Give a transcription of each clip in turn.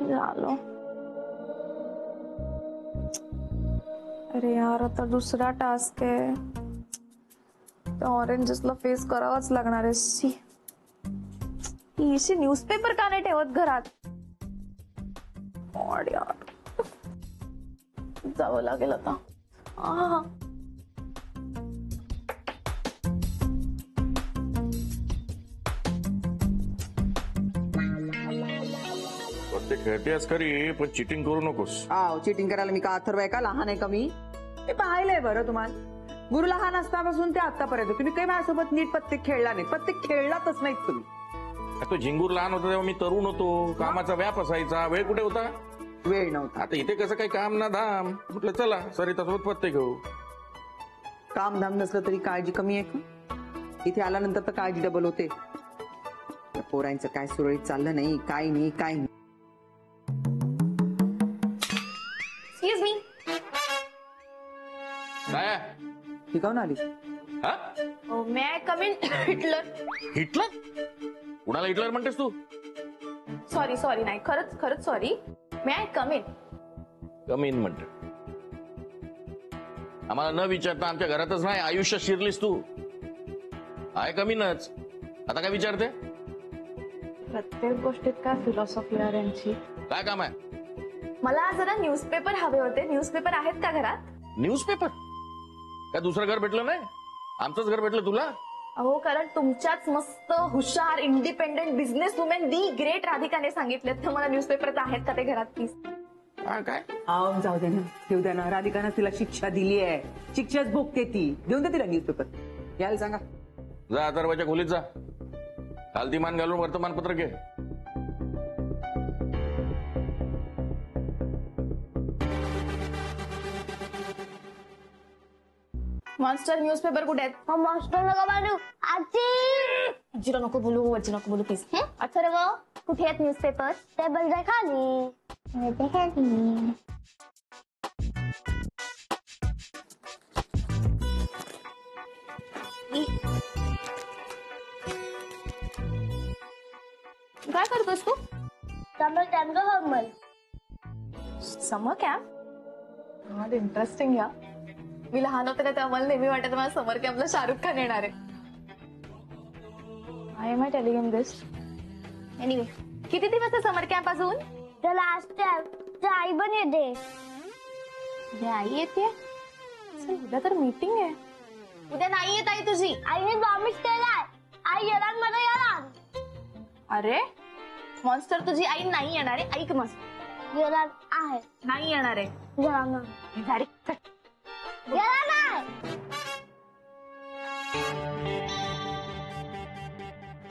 झालं. अरे यार आता दुसरा टास्क आहे. ऑरेंजेसला फेस करावाच लागणार आहे. ही न्यूजपेपर का नाही ठेवत घरात? यार जावं लागेल आता. ते खेळतेस खरी पण चिटिंग करू नकोस. चिटिंग करायला मी का अथर्व आहे का? लहान आहे का मी? ते पाहिलंय बरं तुम्हाला. गुरु लहान असतापासून ते आतापर्यंत तुम्ही काही माझ्यासोबत नीट पत्ते खेळला नाही. पत्ते खेळलातच नाहीत तुम्ही. तो झिंगूर लहान होता तेव्हा मी तरुण होतो. कामाचा व्याप असायचा. वेळ कुठे होता? वेळ नव्हता. आता इथे कसं काही काम ना धाम. म्हटलं चला सरितासोबत पत्ते घेऊ. काम धाम नसलं तरी काळजी कमी आहे का? इथे आल्यानंतर तर काळजी डबल होते. पोरांचं काय सुरळीत चाललं नाही. काय नाही काय नाही. Excuse me. काय ठीक आहे ना आली. May I come in? Hitler. Hitler? कुणाला हिटलर म्हणतेस तू? सॉरी सॉरी नाही खरंच खरंच sorry. May I come in? Come in म्हणते. आम्हाला न विचारता आमच्या घरातच नाही आयुष्य शिरलीस तू. आहे कमीनच. आता काय विचारते? प्रत्येक गोष्टीत काय फिलॉसॉफी आहे यांची. काय काम आहे? मला जरा न्यूजपेपर हवे होते. न्यूजपेपर आहेत का घरात? न्यूजपेपर? काय दुसरं घर भेटलं नाही? आमचंच घर भेटलं तुला? अहो कारण तुमच्याच मस्त हुशार independent business women the great राधिकाने सांगितलेत तर मला न्यूजपेपर आहेत का ते घरात प्लीज. काय? जाऊ दे ना. देऊ द्या ना. राधिकानं तिला शिक्षा दिली आहे. शिक्षाच भोगते ती. देऊन दे तिला न्यूजपेपर. यायला सांगा. जा अथर्वच्या खोलीत जा. खालती मान घालून वर्तमानपत्र घे. मॉन्स्टर न्यूजपेपर कुठे आहेत? मॉन्स्टर नका बोलू. आजीला नको बोलू. आजी नको बोलू प्लीज. अथर्व कुठे आहेत न्यूजपेपर? टेबलच्या खाली. काय करतोस तू? समर कॅम्प हॉर्मल. समर कॅम्प? इंटरेस्टिंग. या मी लहान होते ना तेव्हा मला नेहमी वाटत मला समर कॅम्पला शाहरुख खान येणार आहे. I am I telling him this? Anyway किती दिवस आहे समर कॅम्प अजून? द लास्ट टाइम आई पण येते. आई येते? उद्या तर मीटिंग आहे. उद्या नाही येत आई तुझी? आईने प्रॉमिस केलाय. आई येणार मध्ये येणार. अरे मॉन्स्टर तुझी आई नाही येणार आहे. ऐक मस्त. येणार आहे. नाही येणार आहे. येणार नाही. येणार नाही.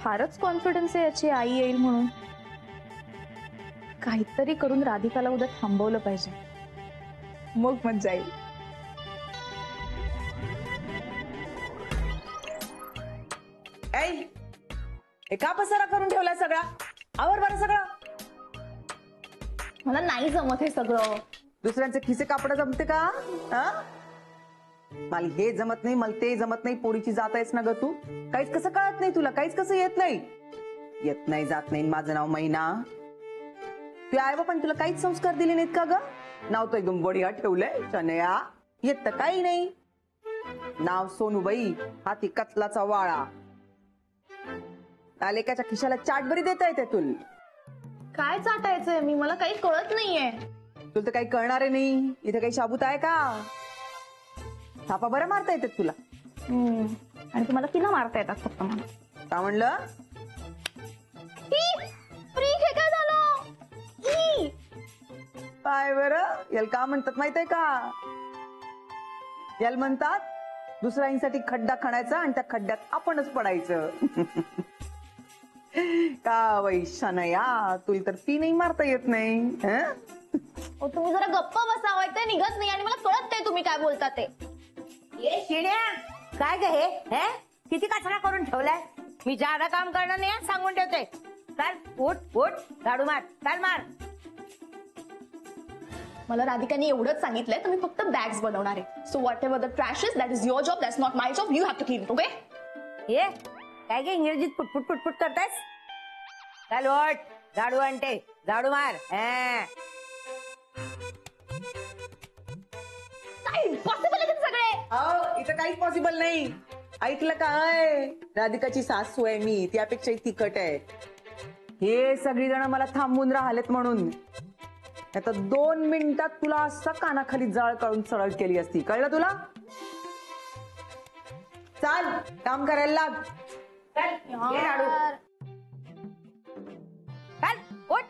फारच कॉन्फिडन्स आहे याची आई येईल म्हणून. काहीतरी करून राधिकाला उद्या थांबवलं पाहिजे. मग मजा येईल. का पसारा करून ठेवला सगळा? आवर बरं सगळं. मला नाही जमत हे सगळं. दुसऱ्यांचे खिसे कापड जमते का? मला हे जमत नाही. मला ते जमत नाही. पोरीची जात आहेस ना ग तू. काहीच कसं कळत नाही तुला? काहीच कसं येत नाही? येत नाही जात नाही. माझं नाव मैना. तू आहे पण तुला काहीच संस्कार दिले नाहीत का ग? नाव तर एकदम बढिया ठेवलंय. चनया येत तर काही नाही. नाव सोनूबाई. हाती कचलाचा वाळा. लेकाच्या खिशाला चाट बरी देता येते तुला. काय चाटायचंय मी? मला काही कळत नाहीये. तुला तर काही कळणार नाही. इथे काही शाबूत आहे का? थापा बरं मारता येतात तुला. आणि तुम्हाला तिला मारता येतात फक्त. मला का म्हणलं? हे काय झालं? काय बरं याला का म्हणतात माहित आहे का? याला म्हणतात दुसऱ्यांसाठी खड्डा खणायचा आणि त्या खड्ड्यात आपणच पडायचं. का वैशानया तुला तर ती नाही मारता येत नाही. तुम्ही जरा गप्प बसावं. ते निघत नाही आणि मला कळत नाही तुम्ही काय बोलता ते. ये शिण्या काय ग हे? किती कचरा करून ठेवलाय? मी जादा काम करणार नाही सांगून ठेवते. चल उठ उठ झाडू मार. चल मार. मला राधिकाने एवढंच सांगितलंय तर मी फक्त बॅग्स बनवणार आहे. So whatever the trash is that is your job, that's not my job. You have to clean it. Okay? ये काय काय इंग्रजीत पुटपुट पुटपुट करतायस? चाल ओट झाडू आणते, झाडू मार. काय इम्पॉसिबल आहे सगळे. इथं काहीच पॉसिबल नाही. ऐकलं काय? राधिकाची सासू आहे मी, त्यापेक्षा तिखट आहे. हे सगळीजण मला थांबून राहिलेत म्हणून. आता 2 मिनिटात तुला असा कानाखाली जाळ काढून सरळ केली असती. कळलं तुला? चाल काम करायला लाग. ये झाडू. चाल ओट.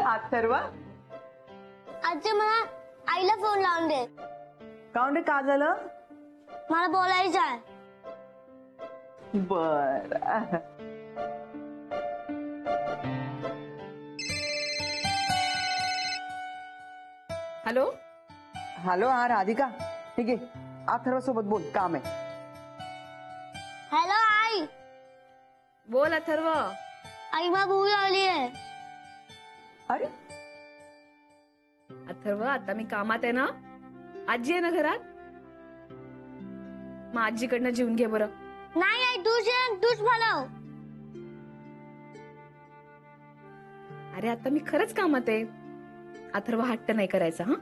अथर्व आजी मला आईला फोन लावून दे, काऊन रे, का झालं? मला बोलायचं आहे. बर. हॅलो. हॅलो, हा राधिका. ठीक आहे, अथर्व सोबत बोल, काम आहे. हॅलो आई. बोल अथर्व. आई मला भूक लागली आहे. अरे अथर्व आता मी कामात आहे ना, आजी आहे ना घरात, मग आजीकडनं जेवून घे बरं. नाही आई, तूच बनव. अरे आता मी खरंच कामात आहे. अथर्व हट्ट नाही करायचा. हा,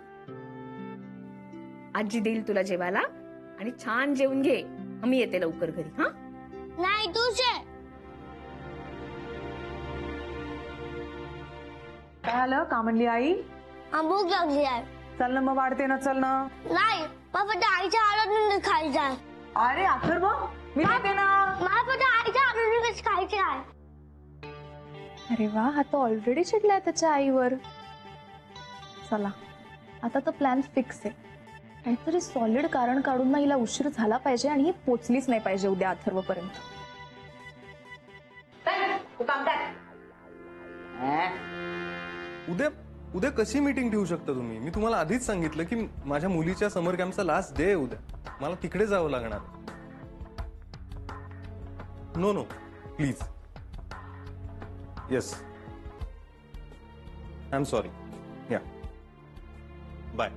आजी देईल तुला जेवायला आणि छान जेवून घे. मी येते लवकर घरी. हा, नाही तूच ये. काय आलं? का म्हणली आई? भूक लागली आहे. चल ना मग, वाढते ना, चल ना. नाही, मला फक्त आईच्या हातात खायचं आहे. अरे अथर्व, मी देते ना. मला फक्त आईच्या हातात खायचे आहे. अरे वा, हा तर ऑलरेडी चिडलाय त्याच्या आईवर. चला, आता तर प्लॅन फिक्स आहे. काहीतरी सॉलिड कारण काढून ना हिला उशीर झाला पाहिजे आणि ही पोचलीच नाही पाहिजे उद्या अथर्व पर्यंत. उद्या कशी मीटिंग ठेवू शकता तुम्ही? मी तुम्हाला आधीच सांगितलं की माझ्या मुलीच्या समर कॅम्पचा लास्ट डे आहे उद्या. मला तिकडे जावं लागणार. No please. Yes, I am sorry. Ya, bye.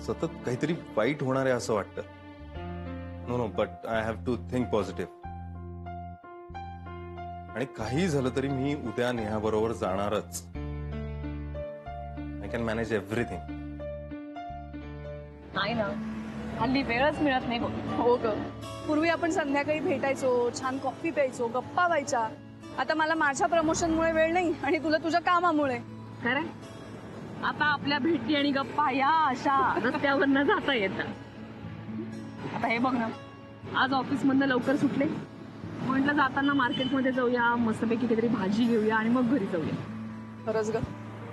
सतत काहीतरी वाईट होणार आहे असं वाटतं. No but I have to think positive. आणि काही झालं तरी मी उद्या नेहाबरोबर जाणारच. I can manage everything. नाही ना, हल्ली वेळच मिळत नाही बघ. हो ग, पूर्वी आपण संध्याकाळी भेटायचो, छान कॉफी प्यायचो, गप्पा व्हायच्या. आता मला माझ्या प्रमोशनमुळे वेळ नाही आणि तुला तुझ्या कामामुळे. खरं, आता आपल्या भेटी आणि गप्पा या अशा रस्त्यावरनं जाता येतात. आता हे बघ ना, आज ऑफिस मधनं लवकर सुटले, म्हटलं जाताना मार्केटमध्ये जाऊया, मस्तपैकी काहीतरी भाजी घेऊया आणि मग घरी जाऊया. खरंच ग,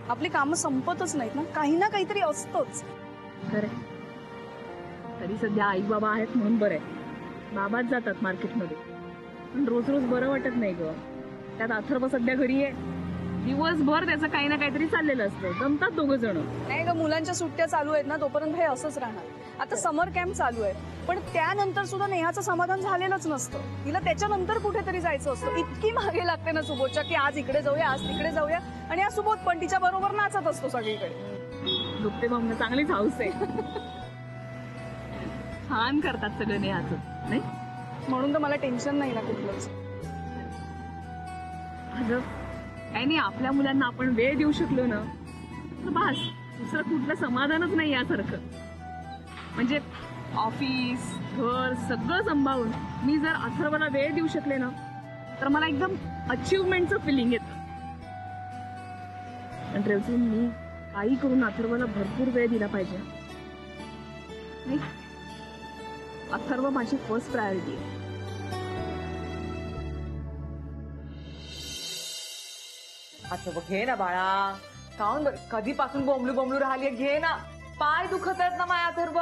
आपली कामं संपतच नाहीत ना, काही ना काहीतरी असतंच. खरं, तरी सध्या आई बाबा आहेत म्हणून बरं आहे. बाबाच जातात मार्केटमध्ये, पण रोज रोज बरं वाटत नाही ग. त्यात अथर्व सध्या घरी आहे, दिवसभर त्याचं काही ना काहीतरी चाललेलं असतं. जमतात दोघं जण. नाही ग, मुलांच्या सुट्ट्या चालू आहेत ना, तोपर्यंत हे असंच राहणार. आता समर कॅम्प चालू आहे, पण त्यानंतर सुद्धा नेहाचं समाधान झालेलंच नसतं. तिला त्याच्यानंतर कुठेतरी जायचं असतं. इतकी मागे लागते ना सुबोधच्या की आज इकडे जाऊया, आज तिकडे जाऊया. आणि हा सुबोध पण तिच्या बरोबर नाचत असतो सगळीकडे. दुखते मग चांगलीच हाऊस आहे. छान करतात सगळं नेहाचं, नाही? म्हणून तर मला टेन्शन नाही ना कुठलंच. अगं काही नाही, आपल्या मुलांना आपण वेळ देऊ शकलो ना तर बस, दुसरं कुठलं समाधानच नाही यासारखं. म्हणजे ऑफिस, घर सगळं सांभाळून मी जर अथर्वला वेळ देऊ शकले ना तर मला एकदम अचिव्हमेंटचं फिलिंग येतं. आणि रेवचून मी काही करून अथर्वला भरपूर वेळ दिला पाहिजे. नाही, अथर्व माझी फर्स्ट प्रायोरिटी आहे. अच्छा बघ, घे ना बाळा. काऊन कधीपासून बोंबलू राहिली? घे ना, पाय दुखत आहेत ना माय अथर्व.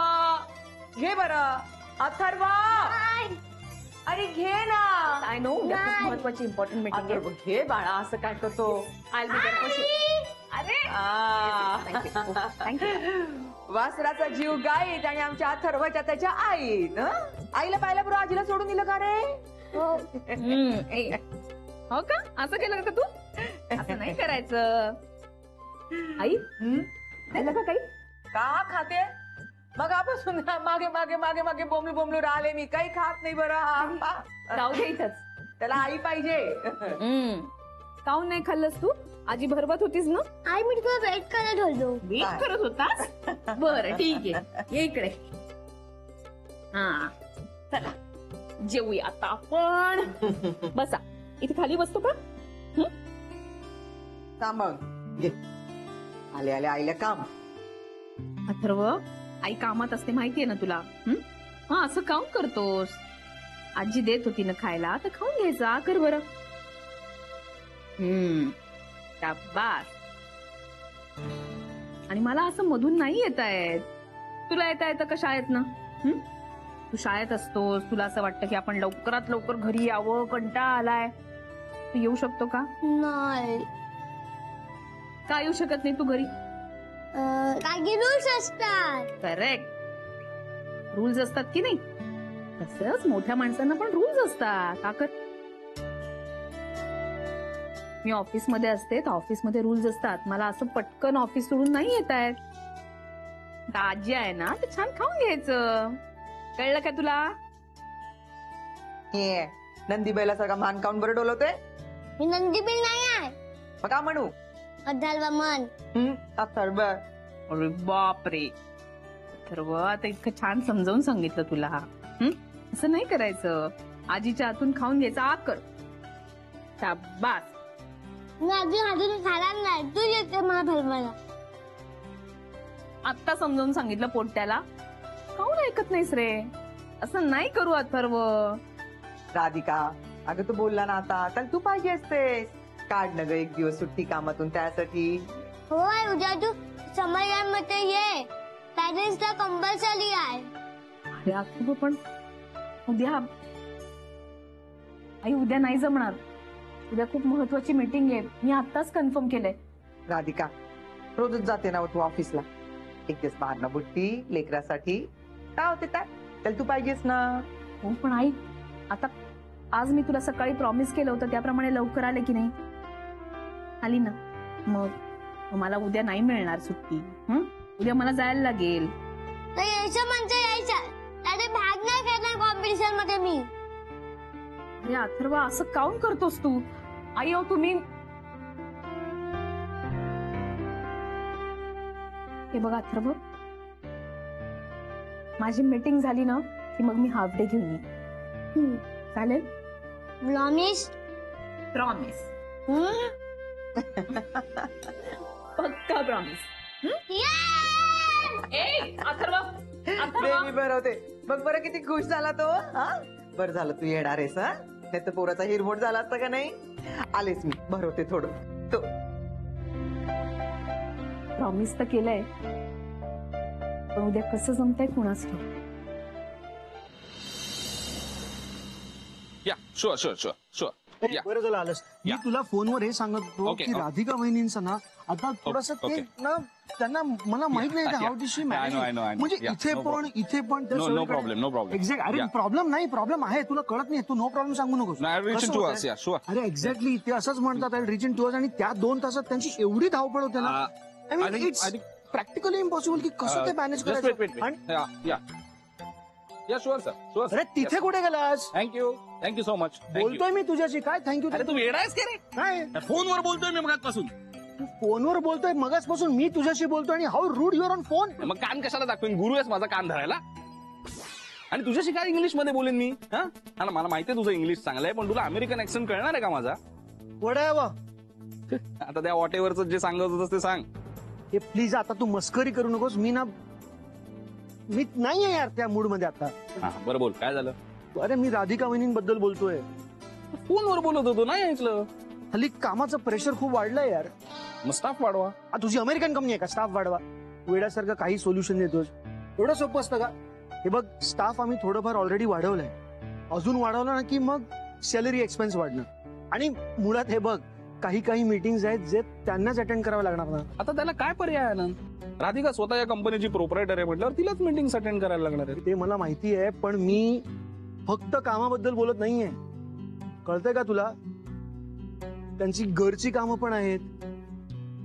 घे बरं अथर्व. अरे घे ना. आय नो, महत्वाची इम्पॉर्टंट मीटिंग आहे. अथर्व घे बाळा, असं काय करतो? I'll be there for sure. अरे थँक्यू. वासराचा जीव गाईत आणि आमच्या अथर्वच्या त्याच्या आईत हं? आईला पाहिल्या बरोबर आजीला सोडून दिलं का रे? हो का? असं केलं का तू? असं नाही करायचं. आई खायला का काही? का खाते? मगापासून मागे मागे मागे मागे बोंबलू बोंबलू राहिले मी, काही खात नाही बरं. हा. जाऊ दे इथंच. त्याला आई पाहिजे. काऊन नाही खाल्लंस तू? आजी भरवत होतीस ना? आई मी तुला वेट करत होतो. वेट करत होतास? बरं ठीक आहे, ये इकडे. हा चला जेवूया आता आपण. बसा इथे खाली बसतो का? सांभाळून घे. आले आले आईला काम. अथर्व आई कामात असते माहितीये ना तुला. हा असं काऊन करतोस? आजी देत होती ना खायला तर खाऊन घ्यायचा. कर बरं. शाबास. आणि मला असं मधून नाही येत आहेत. तुला येता येतं का शाळेत ना? तू शाळेत असतोस, तुला असं वाटतं की आपण लवकरात लवकर घरी यावं, कंटाळा आलाय. तू येऊ शकतो का? नाही. का येऊ शकत नाही तू घरी? काही रूल्स असतात. करेक्ट. रूल्स असतात की नाही? तसंच मोठ्या माणसांना पण रूल्स असतात. का कर? मी ऑफिसमध्ये असते तर ऑफिसमध्ये रूल्स असतात. मला असं पटकन ऑफिस सोडून नाही येत आहेत. आजी आहे ना ते छान खाऊन घ्यायचं. कळलं का तुला? हे नंदी बैलासारखा मान काऊन बरं डोलवते? मी नंदीबील नाही आहे. मग का म्हणू? अथर्व मन. अथर्व. अरे बापरे. अथर्व आता इतकं छान समजावून सांगितलं तुला. असं नाही करायचं. आजीच्या हातून खाऊन घ्यायचं. आ कर. शाबास. मी अजून खाणार नाही. तू येते मला भरवायला. आत्ता समजावून सांगितलं पोट्याला. काऊन ऐकत नाहीस रे? असं नाही करू अथर्व. राधिका अगं तू बोलला ना आता, तर तू पाहिजे असतेस. काढ न ग एक दिवस सुट्टी कामातून त्यासाठी. हो आई उद्या तू समर कॅम्प मध्ये ये. पॅरेंट्सला कंपल्सरी आहे. अरे अथर्व पण उद्या आई उद्या नाही जमणार. उद्या खूप महत्वाची मीटिंग आहे. मी आत्ताच कन्फर्म केलंय. राधिका रोजच जाते ना तू ऑफिसला. एक दिवस बाहेर बुट्टी लेकरासाठी काय होते काय? त्याला तू पाहिजेस ना. हो पण आई आता आज मी तुला सकाळी प्रॉमिस केलं होतं त्याप्रमाणे लवकर आले की नाही? आली ना. मग मला उद्या नाही मिळणार सुट्टी. उद्या मला जायला लागेल. यायचं म्हणजे यायचं. त्याने भाग नाही घेणार कॉम्पिटिशन मध्ये मी. अरे अथर्व असं काऊन करतोस तू? आई हो तुम्ही. हे बघा अथर्व माझी मीटिंग झाली ना की मग मी हाफ डे घेऊन येईन. चालेल? प्रॉमिस. प्रॉमिस. पक्का प्रॉमिस. अथर्व मी बरं होते. बघ बरं किती खुश झाला तो. बरं झालं तू येणार आहेस. नाही तर पोराचा हिरमोड झाला असता का नाही. आलेच मी बरं होते थोडं. तो प्रॉमिस तर केलंय पण उद्या कसं जमतंय कुणास ठाऊक. या शुअर शुअर शुअर शुअर. बरं झालं आलंस. मी तुला फोनवर हे सांगत होतो की राधिका वहिनींचं ना आता थोडस ते ना त्यांना मला माहित नाही हाऊ डू शी मॅनेज. म्हणजे इथे पण no problem no problem. Exact. अरे प्रॉब्लेम नाही, प्रॉब्लेम आहे. तुला कळत नाही. तू नो प्रॉब्लेम सांगू नकोस. अरे एक्झॅक्टली ते असंच म्हणतात रिच इन टू अस. आणि त्या 2 तासात त्यांची एवढी धावपळ होते ना. I mean it's practically impossible की कसं ते मॅनेज करायचं. अरे तिथे कुठे गेलास? Thank you so much. बोलतोय मी तुझ्याशी. काय थँक्यू? अरे तू येडायस का रे? काय फोनवर बोलतोय मी मगाचपासून. तू फोनवर बोलतोय मगाचपासून. मी तुझ्याशी बोलतोय आणि how rude you're on phone. मग कान कशाला दाखवेन? गुरु आहेस माझा कान धरायला. आणि तुझ्याशी काय इंग्लिश मध्ये बोलेन मी? मला माहितीये तुझं इंग्लिश चांगलं आहे पण तुला अमेरिकन ऍक्सेंट कळणार आहे का माझा? वडावा. आता त्या वॉटेवरचं जे सांगत होतंस ते सांग. हे प्लीज आता तू मस्करी करू नकोस. मी नाहीये यार त्या मूड मध्ये आता. बरं बोल काय झालं? अरे मी राधिका वहिनींबद्दल बोलतोय. फोनवर बोलत होतो नाही ऐकलं. हल्ली कामाचं प्रेशर खूप वाढलंय यार. मग स्टाफ वाढवा. तुझी अमेरिकन कंपनी आहे का स्टाफ वाढवा? वेड्यासारखं काही सोल्युशन देतोस. एवढं सोपं असतं का? हे बघ स्टाफ आम्ही थोडंफार ऑलरेडी वाढवलंय. अजून वाढवलं ना की मग सॅलरी एक्सपेन्स वाढणं. आणि मुळात हे बघ काही मीटिंग्स आहेत जे त्यांनाच अटेंड करावं लागणार ना. आता त्याला काय पर्याय आनंद? राधिका स्वतः या कंपनीची प्रोपरायटर आहे म्हटल्यावर तिलाच मीटिंग अटेंड करायला लागणार आहे. ते मला माहिती आहे, पण मी फक्त कामाबद्दल बोलत नाहीये. कळतंय का तुला? त्यांची घरची कामं पण आहेत,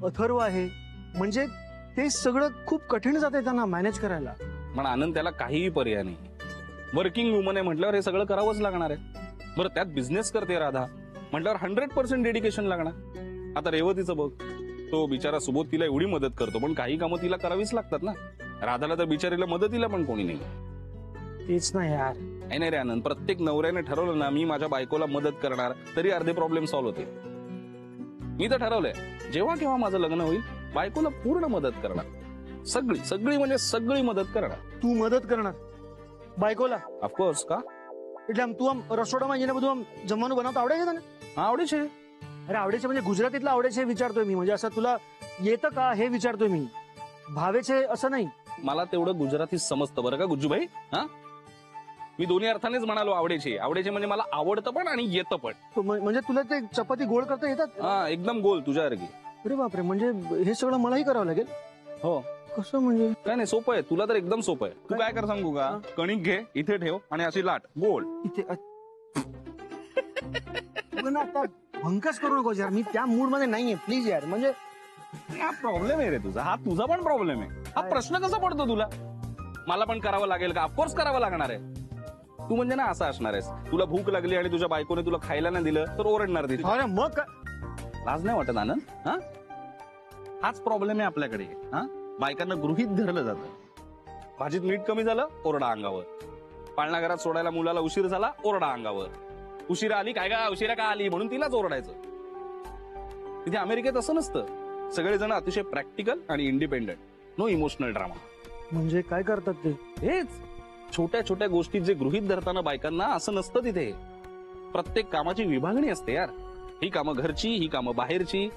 अथर्व आहे, म्हणजे ते सगळं खूप कठीण जाते त्यांना मॅनेज करायला. पण आनंद, त्याला काहीही पर्याय नाही. वर्किंग वुमन आहे म्हटल्यावर हे सगळं करावंच लागणार आहे. बरं, त्यात बिझनेस करते राधा म्हटल्यावर 100% डेडिकेशन लागणार. आता रेवतीचं बघ, तो बिचारा सुबोध तिला एवढी मदत करतो, पण काही कामं तिला करावीच लागतात ना. राधाला तर बिचारीला मदतीला पण कोणी नाही. तेच ना यार. नाही रे आनंद, प्रत्येक नवऱ्याने ठरवलं ना मी माझ्या बायकोला मदत करणार, तरी अर्धे प्रॉब्लेम सॉल्व्ह होते. मी तर ठरवलंय, जेव्हा केव्हा माझं लग्न होईल बायकोला पूर्ण मदत करणार. सगळी सगळी म्हणजे सगळी मदत करणार. तू मदत करणार बायकोला? ऑफकोर्स. का? એટલે આમ તું આમ રસોડામાં જઈને બધું આમ જમવાનું બનાવતા આવડે છે તને? हा, आवडे छे. अरे आवडे છે म्हणजे गुजरातीतलं आवडे છે विचारतोय मी, म्हणजे असं तुला येतं का हे विचारतोय मी. भावे છે असं नाही. मला तेवढं गुजराती समजतं बरं का गुज्जूभाई. हा, मी दोन्ही अर्थानेच म्हणालो आवडेचे. आवडेचे म्हणजे मला आवडतं पण आणि येतं पण. म्हणजे तुला ते चपाती गोल करता येतात? हा, एकदम गोल तुझ्यासारखी. अरे बापरे, म्हणजे हे सगळं मलाही करावं लागेल? हो. कसं म्हणजे? काय नाही, सोपं आहे. तुला तर एकदम सोपं आहे. तू काय कर सांगू का? कणिक घे, इथे ठेव आणि अशी लाट गोल इथे. ना आता भंकस करू नकोस यार, मी त्या मूड मध्ये नाहीये प्लीज यार. म्हणजे हा प्रॉब्लेम आहे रे तुझा. हा तुझा पण प्रॉब्लेम आहे. हा प्रश्न कसा पडतो तुला? मला पण करावं लागेल का? ऑफकोर्स करावं लागणार आहे. तू म्हणजे ना असं असणार आहेस, तुला भूक लागली आणि तुझ्या बायकोने तुला खायला नाही दिलं तर ओरडणार ती. अरे मग लाज नाही वाटत आनंद? हा, हाच प्रॉब्लेम आहे आपल्याकडे. हा, बायकांना गृहीत धरलं जातं. भाजीत मीठ कमी झालं, ओरडा अंगावर. पाळणा घरात सोडायला मुलाला उशीर झाला, ओरडा अंगावर. उशिरा आली काय का, उशिरा का आली म्हणून तिलाच ओरडायचं. तिथे अमेरिकेत असं नसतं. सगळेजण अतिशय प्रॅक्टिकल आणि इंडिपेंडंट. No emotional drama. म्हणजे काय करतात ते? हेच छोट्या छोट्या गोष्टीत जे गृहीत धरताना बायकांना असं नसतं. तिथे प्रत्येक कामाची विभागणी असते यार. ही कामं घरची, ही कामं बाहेरची,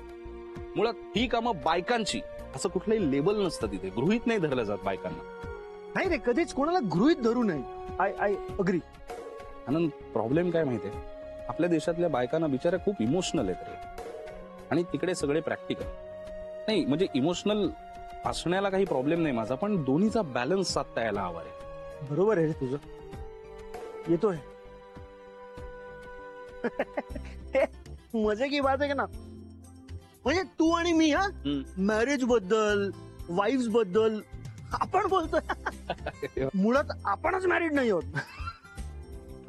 मुळात ही कामं बायकांची, असं कुठलंही लेबल नसतं तिथे. गृहीत नाही धरलं जात बायकांना. नाही रे, कधीच कोणाला गृहीत धरू नये. I agree. आनंद, प्रॉब्लेम काय माहितीये, आपल्या देशातल्या बायकांना बिचाऱ्या खूप इमोशनल आहेत रे, आणि तिकडे सगळे प्रॅक्टिकल. नाही म्हणजे इमोशनल असण्याला काही प्रॉब्लेम नाही माझा, पण दोन्हीचा बॅलन्स साधता यायला हवा आहे. बरोबर आहे रे तुझं. येतोय. मजे की बात आहे ना. म्हणजे तू आणि मी, हा मॅरेज बद्दल, वाईफ्स बद्दल आपण बोलतोय. मुळात आपणच मॅरिड नाही होत.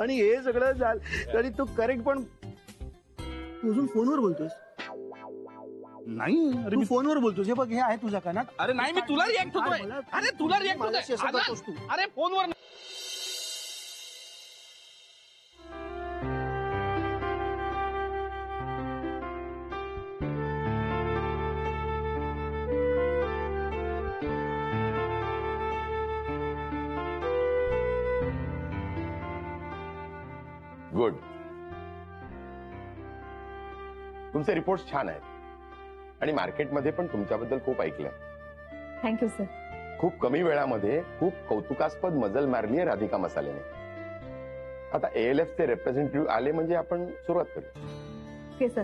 आणि हे सगळं झालं तरी तू करेक्ट, पण तू अजून फोनवर बोलतोस. नाही तू फोनवर बोलतोस. हे बघ, हे आहे तुझ्या कानात. अरे नाही, मी तुला रिॲक्ट होतोय. अरे तुला रिॲक्ट होतोय. अरे फोनवर. गुड. तुमचे रिपोर्ट छान आहेत आणि मार्केटमध्ये पण तुमच्याबद्दल खूप ऐकलंय. Thank you sir. खूप कमी वेळामध्ये खूप कौतुकास्पद मजल मारली आहे राधिका मसालेने. आता ALF चे रिप्रेझेंटेटिव्ह आले म्हणजे आपण सुरुवात करू. Okay sir.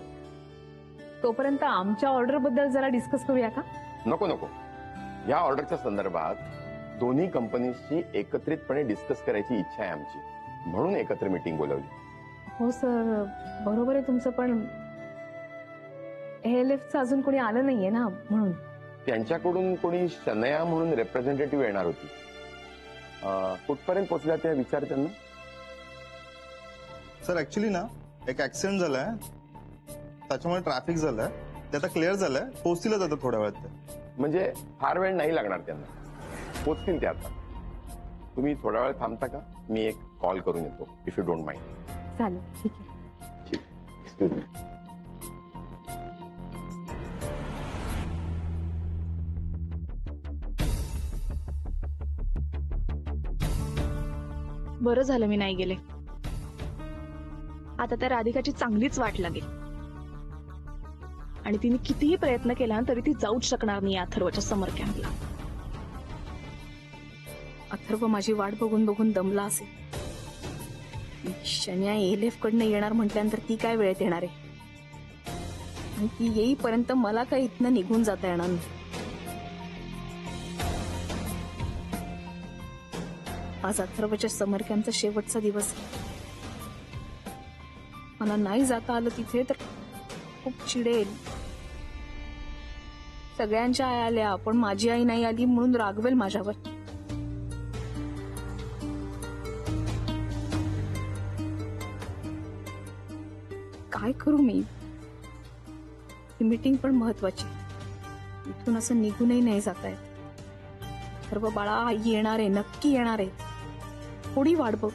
तोपर्यंत आमच्या ऑर्डर बद्दल जरा डिस्कस करूया का? नको नको. या ऑर्डरच्या संदर्भात दोन्ही कंपनीशी एकत्रितपणे डिस्कस करायची इच्छा आहे आमची, म्हणून एकत्र मीटिंग बोलवली. हो सर, बरोबर आहे तुमचं, पण ALFचं अजून कोणी आलं नाहीये ना, म्हणून. त्यांच्याकडून कोणी शनया म्हणून रिप्रेझेंटेटिव्ह येणार होती. कुठपर्यंत पोहोचल्या त्या विचार त्यांना? सर ऍक्च्युली ना एक ऍक्सिडेंट झालाय, त्याच्यामुळे ट्रॅफिक झालंय. ते आता क्लिअर झालंय, पोहोचतीलच आता थोड्या वेळात. ते म्हणजे फार वेळ नाही लागणार त्यांना, पोहोचतील ते आता. तुम्ही थोड्या वेळ थांबता का? मी एक कॉल करून येतो, इफ यू डोंट माइंड. चालेल, ठीक आहे. ठीक. Excuse me. बरं झालं मी नाही गेले. आता त्या राधिकाची चांगलीच वाट लागेल, आणि तिने कितीही प्रयत्न केला तरी ती जाऊच शकणार नाही अथर्वच्या समर कॅम्पला. अथर्व माझी वाट बघून बघून दमला असेल. शन्या ALF कडनं येणार म्हटल्यानंतर ती काय वेळेत येणार आहे, आणि ती येईपर्यंत मला काही इथनं निघून जाता येणार नाही. आज अथर्वच्या समर कॅम्पचा शेवटचा दिवस आहे. मला नाही जाता आलं तिथे तर खूप चिडेल. सगळ्यांच्या आई आल्या पण माझी आई नाही आली म्हणून रागवेल माझ्यावर. काय करू मी? ही मीटिंग पण महत्वाची. इथून असं निघूनही नाही जाता येत. सर्व बाळा आई येणार आहे, नक्की येणार आहे. थोडी वाट बघ.